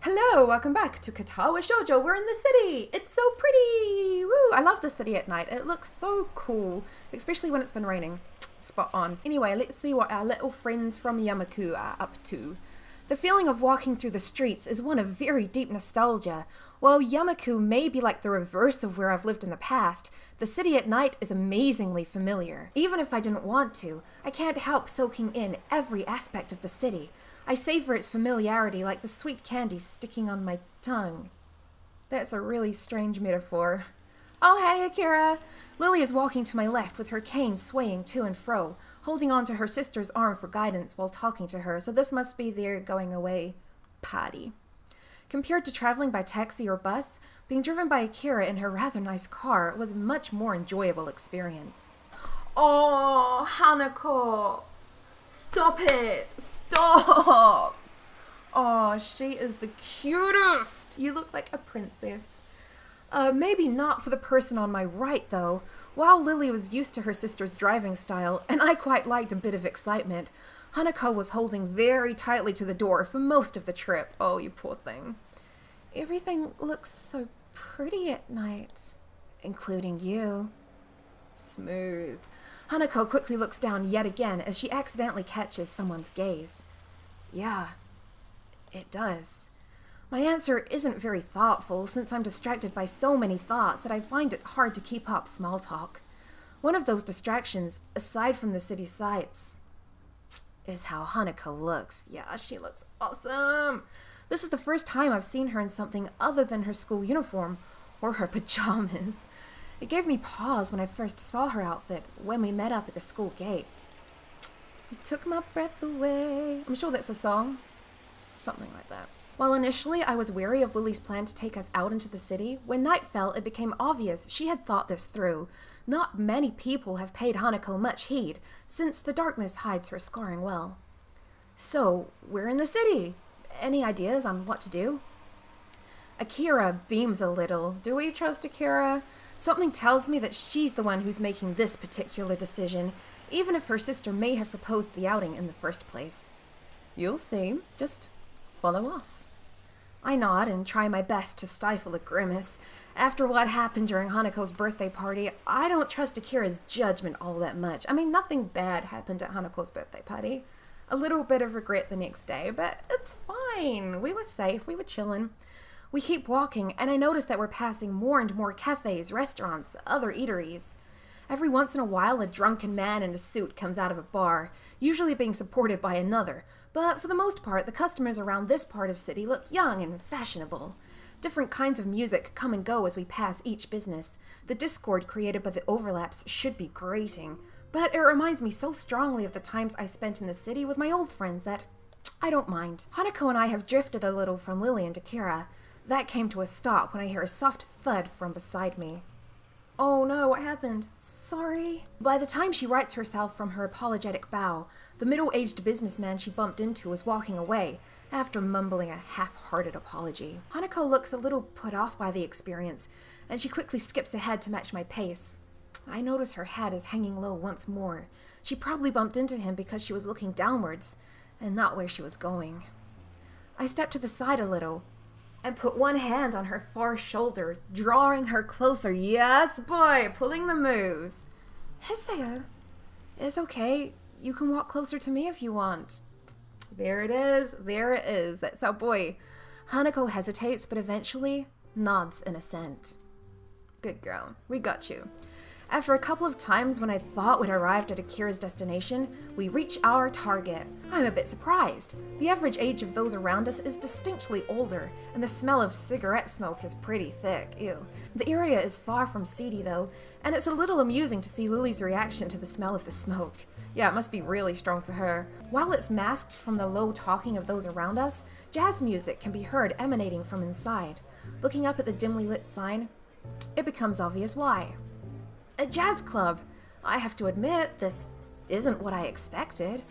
Hello, welcome back to Katawa Shoujo. We're in the city. It's so pretty. Woo! I love the city at night. It looks so cool, especially when it's been raining. Spot on. Anyway, let's see what our little friends from Yamaku are up to. The feeling of walking through the streets is one of very deep nostalgia. While Yamaku may be like the reverse of where I've lived in the past, the city at night is amazingly familiar. Even if I didn't want to, I can't help soaking in every aspect of the city. I savor its familiarity like the sweet candy sticking on my tongue. That's a really strange metaphor. Oh, hey, Akira! Lilly is walking to my left with her cane swaying to and fro, holding on to her sister's arm for guidance while talking to her, so this must be their going away party. Compared to traveling by taxi or bus, being driven by Akira in her rather nice car was a much more enjoyable experience. Oh, Hanako! Stop it! Stop! Oh, she is the cutest! You look like a princess. Maybe not for the person on my right, though. While Lilly was used to her sister's driving style, and I quite liked a bit of excitement, Hanako was holding very tightly to the door for most of the trip. Oh, you poor thing. Everything looks so pretty at night, including you. Smooth. Hanako quickly looks down yet again as she accidentally catches someone's gaze. Yeah, it does. My answer isn't very thoughtful since I'm distracted by so many thoughts that I find it hard to keep up small talk. One of those distractions, aside from the city sights, is how Hanako looks. Yeah, she looks awesome. This is the first time I've seen her in something other than her school uniform or her pajamas. It gave me pause when I first saw her outfit when we met up at the school gate. You took my breath away. I'm sure that's a song. Something like that. While initially I was wary of Lily's plan to take us out into the city, when night fell it became obvious she had thought this through. Not many people have paid Hanako much heed, since the darkness hides her scarring well. So, we're in the city. Any ideas on what to do? Akira beams a little. Do we trust Akira? Something tells me that she's the one who's making this particular decision, even if her sister may have proposed the outing in the first place. You'll see. Just follow us. I nod and try my best to stifle a grimace. After what happened during Hanako's birthday party, I don't trust Akira's judgment all that much. I mean, nothing bad happened at Hanako's birthday party. A little bit of regret the next day, but it's fine. We were safe. We were chilling. We keep walking, and I notice that we're passing more and more cafes, restaurants, other eateries. Every once in a while, a drunken man in a suit comes out of a bar, usually being supported by another, but for the most part, the customers around this part of city look young and fashionable. Different kinds of music come and go as we pass each business. The discord created by the overlaps should be grating, but it reminds me so strongly of the times I spent in the city with my old friends that I don't mind. Hanako and I have drifted a little from Lilly and Akira. That came to a stop when I hear a soft thud from beside me. Oh no, what happened? Sorry. By the time she rights herself from her apologetic bow, the middle-aged businessman she bumped into was walking away, after mumbling a half-hearted apology. Hanako looks a little put off by the experience, and she quickly skips ahead to match my pace. I notice her head is hanging low once more. She probably bumped into him because she was looking downwards, and not where she was going. I step to the side a little, and put one hand on her far shoulder, drawing her closer. Yes, boy, pulling the moves. Hiseo, it's okay. You can walk closer to me if you want. There it is. There it is. That's our boy. Hanako hesitates, but eventually nods in assent. Good girl. We got you. After a couple of times when I thought we'd arrived at Akira's destination, we reach our target. I'm a bit surprised. The average age of those around us is distinctly older, and the smell of cigarette smoke is pretty thick. Ew. The area is far from seedy though, and it's a little amusing to see Lily's reaction to the smell of the smoke. Yeah, it must be really strong for her. While it's masked from the low talking of those around us, jazz music can be heard emanating from inside. Looking up at the dimly lit sign, it becomes obvious why. A jazz club. I have to admit, this isn't what I expected.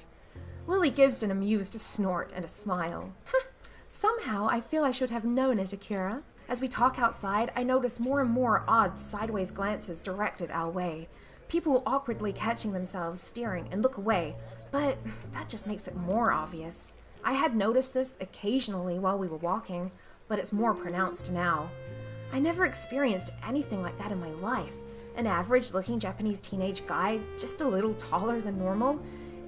Lilly gives an amused snort and a smile. Somehow, I feel I should have known it, Akira. As we talk outside, I notice more and more odd sideways glances directed our way. People awkwardly catching themselves, staring, and look away, but that just makes it more obvious. I had noticed this occasionally while we were walking, but it's more pronounced now. I never experienced anything like that in my life. An average-looking Japanese teenage guy, just a little taller than normal,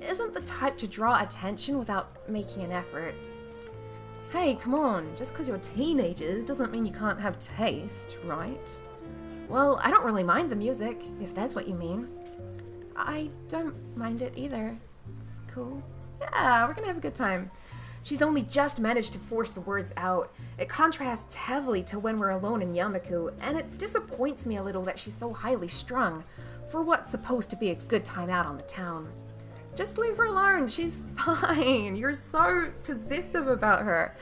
isn't the type to draw attention without making an effort. Hey, come on, just because you're teenagers doesn't mean you can't have taste, right? Well, I don't really mind the music, if that's what you mean. I don't mind it either. It's cool. Yeah, we're gonna have a good time. She's only just managed to force the words out. It contrasts heavily to when we're alone in Yamaku, and it disappoints me a little that she's so highly strung for what's supposed to be a good time out on the town. Just leave her alone, she's fine. You're so possessive about her.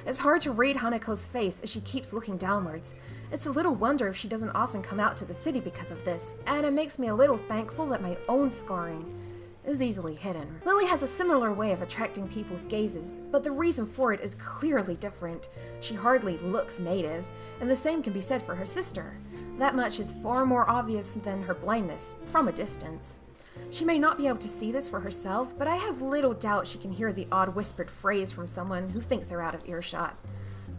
It's hard to read Hanako's face as she keeps looking downwards. It's a little wonder if she doesn't often come out to the city because of this, and it makes me a little thankful that my own scarring is easily hidden. Lilly has a similar way of attracting people's gazes, but the reason for it is clearly different. She hardly looks native, and the same can be said for her sister. That much is far more obvious than her blindness, from a distance. She may not be able to see this for herself, but I have little doubt she can hear the odd whispered phrase from someone who thinks they're out of earshot.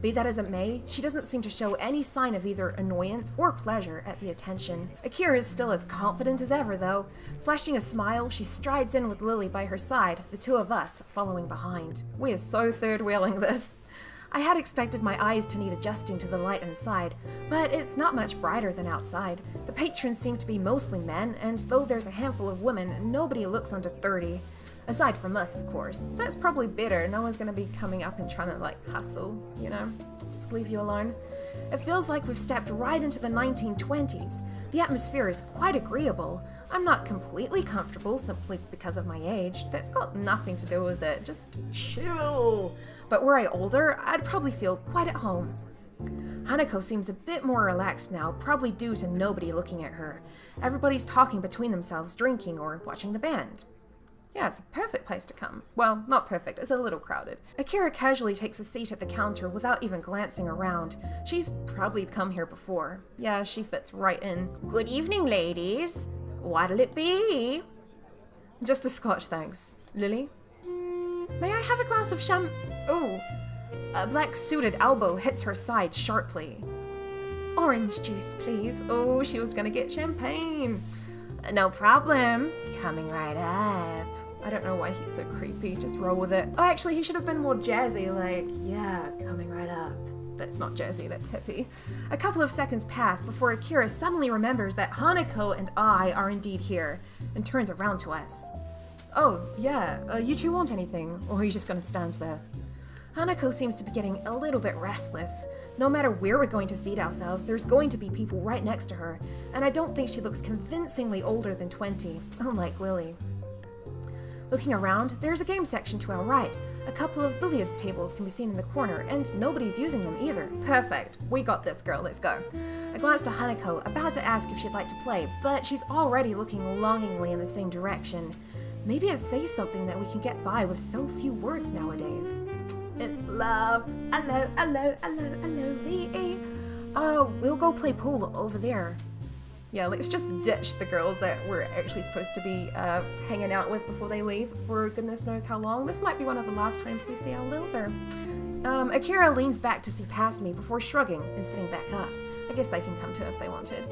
Be that as it may, she doesn't seem to show any sign of either annoyance or pleasure at the attention. Akira is still as confident as ever, though. Flashing a smile, she strides in with Lilly by her side, the two of us following behind. We are so third-wheeling this. I had expected my eyes to need adjusting to the light inside, but it's not much brighter than outside. The patrons seem to be mostly men, and though there's a handful of women, nobody looks under 30. Aside from us, of course. That's probably better. No one's gonna be coming up and trying to, hustle, you know? Just leave you alone. It feels like we've stepped right into the 1920s. The atmosphere is quite agreeable. I'm not completely comfortable simply because of my age. That's got nothing to do with it. Just chill. But were I older, I'd probably feel quite at home. Hanako seems a bit more relaxed now, probably due to nobody looking at her. Everybody's talking between themselves, drinking, or watching the band. Yeah, it's a perfect place to come. Well, not perfect, it's a little crowded. Akira casually takes a seat at the counter without even glancing around. She's probably come here before. Yeah, she fits right in. Good evening, ladies. What'll it be? Just a scotch, thanks. Lily? May I have a glass of Oh, a black suited elbow hits her side sharply. Orange juice, please. Oh, she was gonna get champagne. No problem. Coming right up. I don't know why he's so creepy. Just roll with it. Oh, actually, he should have been more jazzy. Yeah, coming right up. That's not jazzy, that's hippie. A couple of seconds pass before Akira suddenly remembers that Hanako and I are indeed here, and turns around to us. Oh, yeah, you two want anything, or are you just gonna stand there? Hanako seems to be getting a little bit restless. No matter where we're going to seat ourselves, there's going to be people right next to her, and I don't think she looks convincingly older than 20, unlike Lilly. Looking around, there's a game section to our right. A couple of billiards tables can be seen in the corner, and nobody's using them either. Perfect. We got this, girl. Let's go. I glanced at Hanako, about to ask if she'd like to play, but she's already looking longingly in the same direction. Maybe it says something that we can get by with so few words nowadays. It's love. Hello, V-E. Oh, we'll go play pool over there. Yeah, let's just ditch the girls that we're actually supposed to be hanging out with before they leave for goodness knows how long. This might be one of the last times we see our loser. Akira leans back to see past me before shrugging and sitting back up. I guess they can come too if they wanted.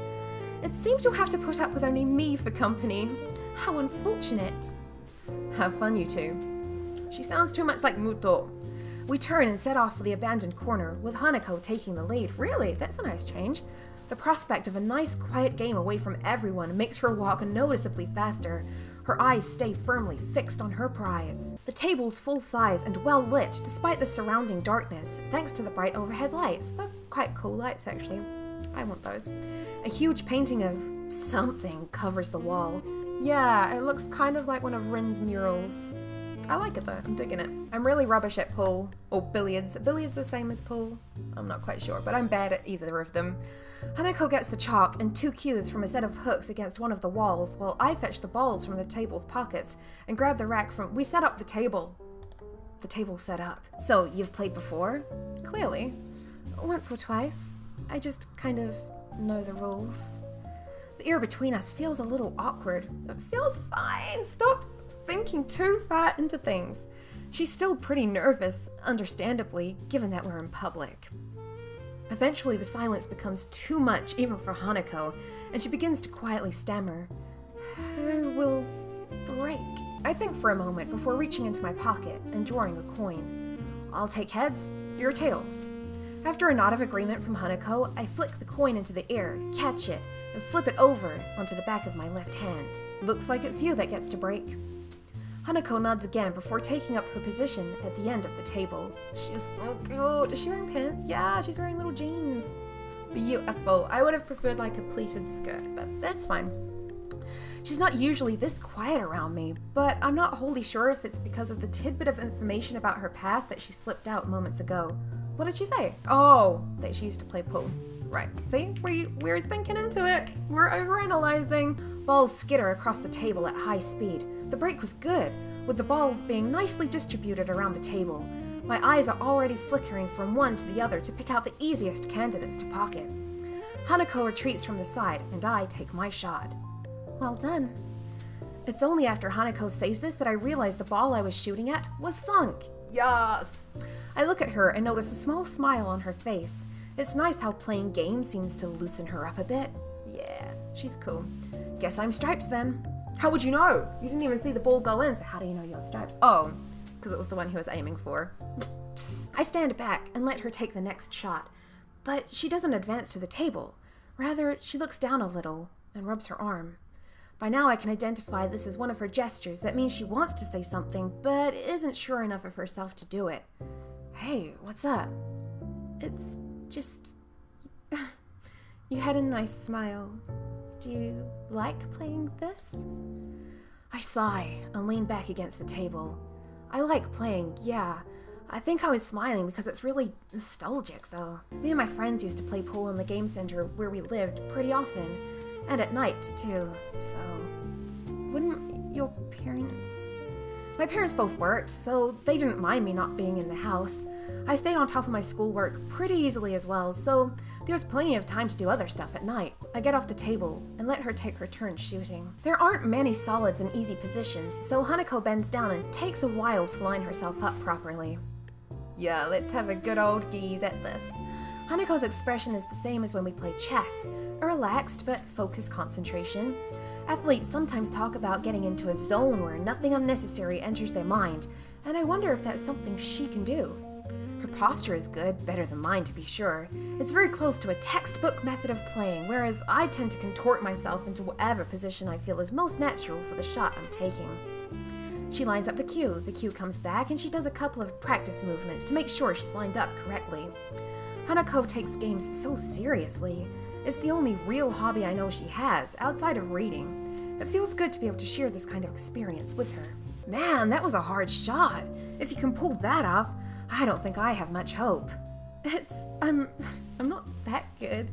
It seems you'll have to put up with only me for company. How unfortunate. Have fun, you two. She sounds too much like Muto. We turn and set off for the abandoned corner, with Hanako taking the lead. Really? That's a nice change. The prospect of a nice, quiet game away from everyone makes her walk noticeably faster. Her eyes stay firmly fixed on her prize. The table's full size and well lit despite the surrounding darkness, thanks to the bright overhead lights. They're quite cool lights, actually. I want those. A huge painting of something covers the wall. Yeah, it looks kind of like one of Rin's murals. I like it though, I'm digging it. I'm really rubbish at pool, or billiards. Billiards the same as pool? I'm not quite sure, but I'm bad at either of them. Hanako gets the chalk and 2 cues from a set of hooks against one of the walls, while I fetch the balls from the table's pockets and grab the rack from— We set up the table. The table's set up. So, you've played before? Clearly. Once or twice. I just kind of know the rules. The air between us feels a little awkward. It feels fine. Stop thinking too far into things. She's still pretty nervous, understandably, given that we're in public. Eventually, the silence becomes too much even for Hanako, and she begins to quietly stammer, "Who will break?" I think for a moment before reaching into my pocket and drawing a coin. "I'll take heads, you're tails." After a nod of agreement from Hanako, I flick the coin into the air, catch it, and flip it over onto the back of my left hand. "Looks like it's you that gets to break." Hanako nods again before taking up her position at the end of the table. She's so cute. Is she wearing pants? Yeah, she's wearing little jeans. Beautiful. I would have preferred like a pleated skirt, but that's fine. She's not usually this quiet around me, but I'm not wholly sure if it's because of the tidbit of information about her past that she slipped out moments ago. What did she say? Oh, that she used to play pool. Right, see? We're thinking into it. We're overanalyzing. Balls skitter across the table at high speed. The break was good, with the balls being nicely distributed around the table. My eyes are already flickering from one to the other to pick out the easiest candidates to pocket. Hanako retreats from the side, and I take my shot. Well done. It's only after Hanako says this that I realize the ball I was shooting at was sunk. Yes! I look at her and notice a small smile on her face. It's nice how playing games seems to loosen her up a bit. Yeah, she's cool. Guess I'm stripes then. How would you know? You didn't even see the ball go in, so how do you know you're stripes? Oh, because it was the one he was aiming for. I stand back and let her take the next shot, but she doesn't advance to the table. Rather, she looks down a little and rubs her arm. By now I can identify this as one of her gestures that means she wants to say something, but isn't sure enough of herself to do it. Hey, what's up? It's just... You had a nice smile. Do you like playing this? I sigh and lean back against the table. I like playing, yeah. I think I was smiling because it's really nostalgic, though. Me and my friends used to play pool in the game center where we lived pretty often, and at night, too, so... Wouldn't your parents... My parents both worked, so they didn't mind me not being in the house. I stayed on top of my schoolwork pretty easily as well, so there was plenty of time to do other stuff at night. I get off the table and let her take her turn shooting. There aren't many solids and easy positions, so Hanako bends down and takes a while to line herself up properly. Yeah, let's have a good old geeze at this. Hanako's expression is the same as when we play chess, a relaxed but focused concentration. Athletes sometimes talk about getting into a zone where nothing unnecessary enters their mind, and I wonder if that's something she can do. Her posture is good, better than mine to be sure. It's very close to a textbook method of playing, whereas I tend to contort myself into whatever position I feel is most natural for the shot I'm taking. She lines up the cue comes back, and she does a couple of practice movements to make sure she's lined up correctly. Hanako takes games so seriously. It's the only real hobby I know she has, outside of reading. It feels good to be able to share this kind of experience with her. Man, that was a hard shot. If you can pull that off, I don't think I have much hope. I'm not that good.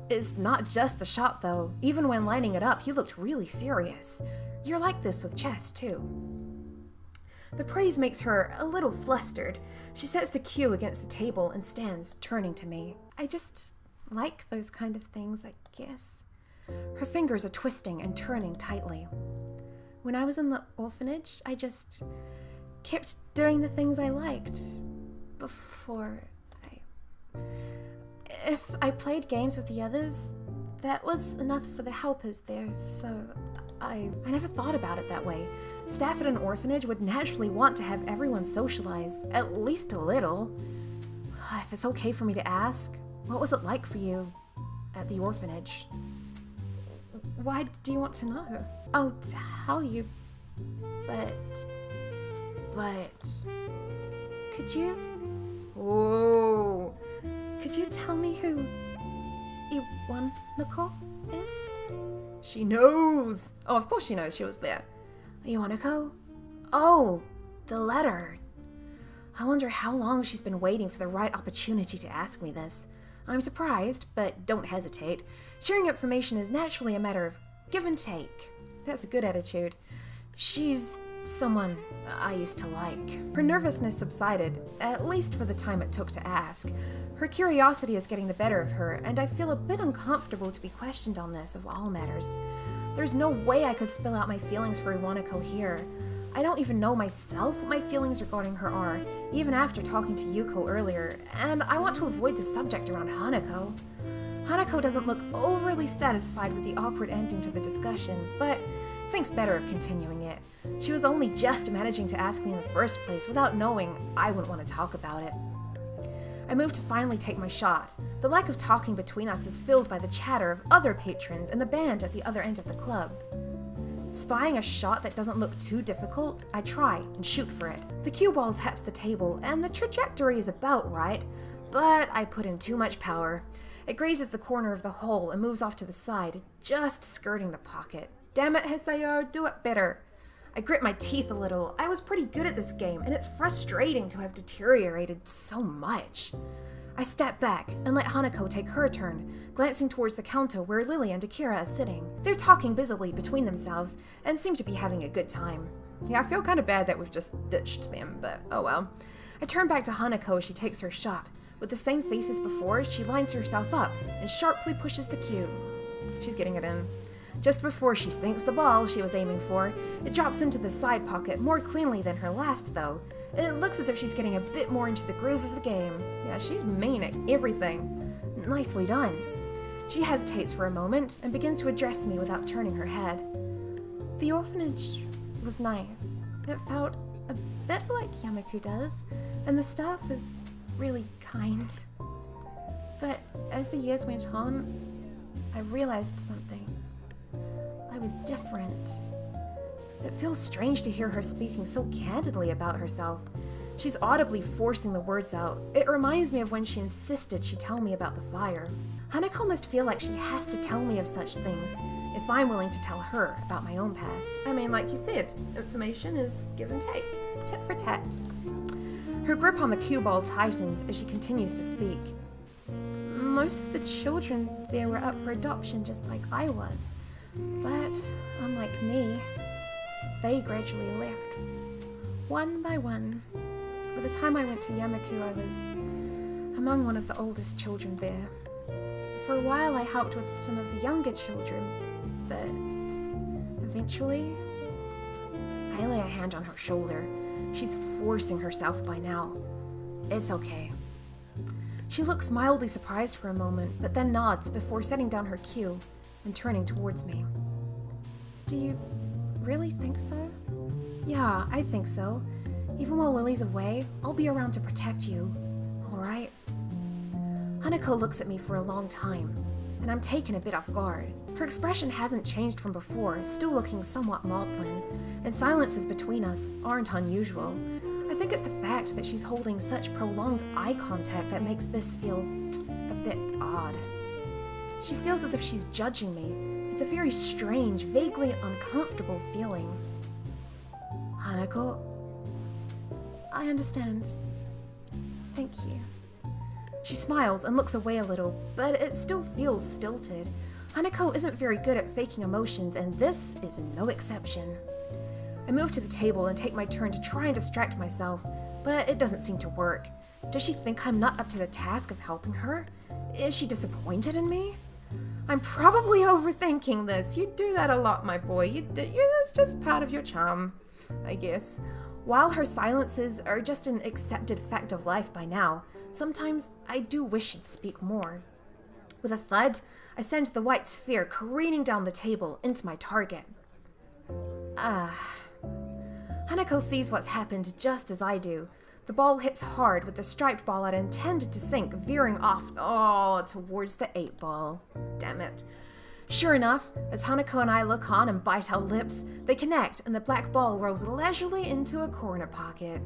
It's not just the shot, though. Even when lining it up, you looked really serious. You're like this with chess, too. The praise makes her a little flustered. She sets the cue against the table and stands, turning to me. I just like those kind of things, I guess. Her fingers are twisting and turning tightly. When I was in the orphanage, I just kept doing the things I liked before If I played games with the others, that was enough for the helpers there, so I never thought about it that way. Staff at an orphanage would naturally want to have everyone socialize, at least a little. If it's okay for me to ask, what was it like for you at the orphanage? Why do you want to know? I'll tell you, but could you? Oh, could you tell me who Hanako is? She knows. Oh, of course she knows. She was there. Hanako? Oh, the letter. I wonder how long she's been waiting for the right opportunity to ask me this. I'm surprised, but don't hesitate. Sharing information is naturally a matter of give and take. That's a good attitude. She's someone I used to like. Her nervousness subsided, at least for the time it took to ask. Her curiosity is getting the better of her, and I feel a bit uncomfortable to be questioned on this of all matters. There's no way I could spill out my feelings for Hanako here. I don't even know myself what my feelings regarding her are, even after talking to Yuko earlier, and I want to avoid the subject around Hanako. Hanako doesn't look overly satisfied with the awkward ending to the discussion, but thinks better of continuing it. She was only just managing to ask me in the first place without knowing I wouldn't want to talk about it. I move to finally take my shot. The lack of talking between us is filled by the chatter of other patrons and the band at the other end of the club. Spying a shot that doesn't look too difficult, I try and shoot for it. The cue ball taps the table, and the trajectory is about right, but I put in too much power. It grazes the corner of the hole and moves off to the side, just skirting the pocket. Damn it, Hisayo, do it better. I grit my teeth a little. I was pretty good at this game, and it's frustrating to have deteriorated so much. I step back and let Hanako take her turn, glancing towards the counter where Lilly and Akira are sitting. They're talking busily between themselves and seem to be having a good time. Yeah, I feel kind of bad that we've just ditched them, but oh well. I turn back to Hanako as she takes her shot. With the same face as before, she lines herself up and sharply pushes the cue. She's getting it in. Just before she sinks the ball she was aiming for, it drops into the side pocket more cleanly than her last, though. It looks as if she's getting a bit more into the groove of the game. Yeah, she's mean at everything. Nicely done. She hesitates for a moment and begins to address me without turning her head. The orphanage was nice. It felt a bit like Yamaku does, and the staff is really kind. But as the years went on, I realized something. I was different. It feels strange to hear her speaking so candidly about herself. She's audibly forcing the words out. It reminds me of when she insisted she tell me about the fire. Hanako must feel like she has to tell me of such things if I'm willing to tell her about my own past. I mean, like you said, information is give and take, tit for tat. Her grip on the cue ball tightens as she continues to speak. Most of the children there were up for adoption just like I was. But, unlike me, they gradually left, one by one. By the time I went to Yamaku, I was among one of the oldest children there. For a while, I helped with some of the younger children, but eventually, I lay a hand on her shoulder. She's forcing herself by now. It's okay. She looks mildly surprised for a moment, but then nods before setting down her cue and turning towards me. Do you really think so? Yeah, I think so. Even while Lily's away, I'll be around to protect you. Alright? Hanako looks at me for a long time, and I'm taken a bit off guard. Her expression hasn't changed from before, still looking somewhat maudlin, and silences between us aren't unusual. I think it's the fact that she's holding such prolonged eye contact that makes this feel a bit odd. She feels as if she's judging me. It's a very strange, vaguely uncomfortable feeling. Hanako, I understand. Thank you. She smiles and looks away a little, but it still feels stilted. Hanako isn't very good at faking emotions, and this is no exception. I move to the table and take my turn to try and distract myself, but it doesn't seem to work. Does she think I'm not up to the task of helping her? Is she disappointed in me? I'm probably overthinking this. You do that a lot, my boy. That's just part of your charm, I guess. While her silences are just an accepted fact of life by now, sometimes I do wish she'd speak more. With a thud, I send the white sphere careening down the table into my target. Hanako sees what's happened just as I do. The ball hits hard with the striped ball I'd intended to sink, veering off, towards the 8 ball. Damn it. Sure enough, as Hanako and I look on and bite our lips, they connect and the black ball rolls leisurely into a corner pocket.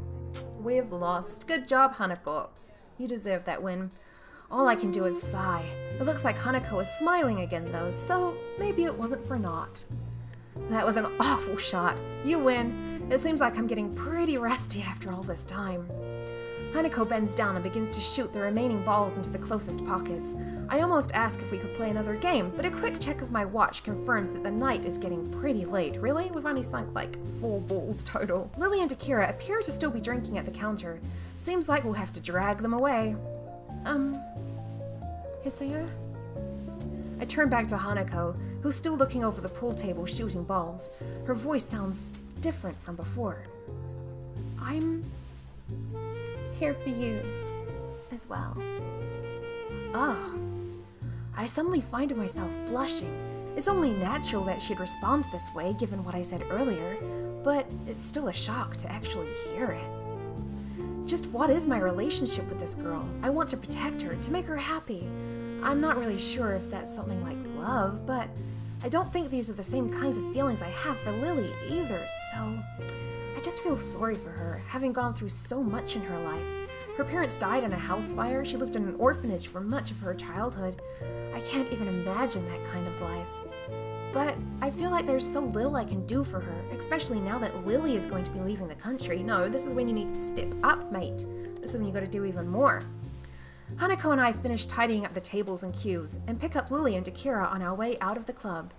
We've lost. Good job, Hanako. You deserve that win. All I can do is sigh. It looks like Hanako is smiling again though, so maybe it wasn't for naught. That was an awful shot. You win. It seems like I'm getting pretty rusty after all this time. Hanako bends down and begins to shoot the remaining balls into the closest pockets. I almost ask if we could play another game, but a quick check of my watch confirms that the night is getting pretty late. Really? We've only sunk like 4 balls total. Lilly and Akira appear to still be drinking at the counter. Seems like we'll have to drag them away. Hisayo? I turn back to Hanako, who's still looking over the pool table shooting balls. Her voice sounds different from before. I'm here for you as well. Oh, I suddenly find myself blushing. It's only natural that she'd respond this way given what I said earlier, but it's still a shock to actually hear it. Just what is my relationship with this girl? I want to protect her, to make her happy. I'm not really sure if that's something like love, but I don't think these are the same kinds of feelings I have for Lilly either, so I just feel sorry for her, having gone through so much in her life. Her parents died in a house fire, she lived in an orphanage for much of her childhood. I can't even imagine that kind of life. But I feel like there's so little I can do for her, especially now that Lilly is going to be leaving the country. No, this is when you need to step up, mate. This is when you gotta do even more. Hanako and I finish tidying up the tables and cues, and pick up Lilly and Akira on our way out of the club.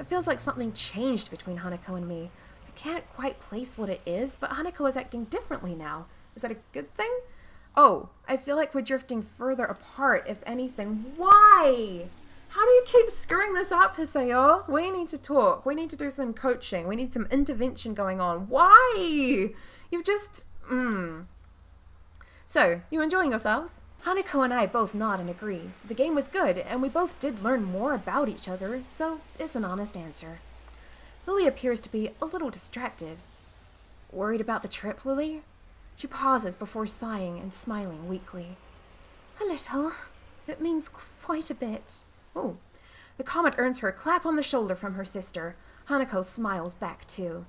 It feels like something changed between Hanako and me. I can't quite place what it is, but Hanako is acting differently now. Is that a good thing? Oh, I feel like we're drifting further apart, if anything. Why? How do you keep screwing this up, Hisayo? We need to talk. We need to do some coaching. We need some intervention going on. Why? You've just... So, you enjoying yourselves? Hanako and I both nod and agree. The game was good, and we both did learn more about each other, so it's an honest answer. Lilly appears to be a little distracted. Worried about the trip, Lilly? She pauses before sighing and smiling weakly. A little. It means quite a bit. Oh, the comment earns her a clap on the shoulder from her sister. Hanako smiles back too.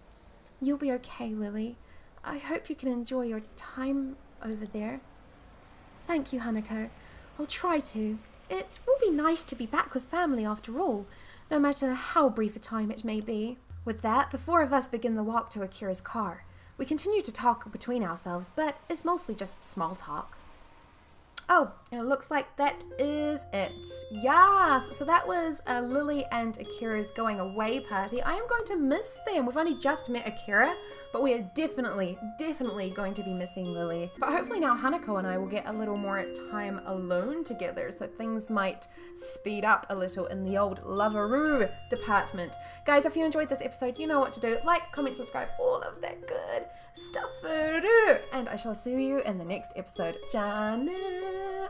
You'll be okay, Lilly. I hope you can enjoy your time over there. Thank you, Hanako. I'll try to. It will be nice to be back with family after all, no matter how brief a time it may be. With that, the four of us begin the walk to Akira's car. We continue to talk between ourselves, but it's mostly just small talk. Oh, and it looks like that is it. Yes, so that was Lilly and Akira's going away party. I am going to miss them. We've only just met Akira, but we are definitely going to be missing Lilly. But hopefully now Hanako and I will get a little more time alone together, so things might speed up a little in the old loveroo department. Guys, if you enjoyed this episode, you know what to do. Like, comment, subscribe, all of that good stuff. And I shall see you in the next episode. Jana.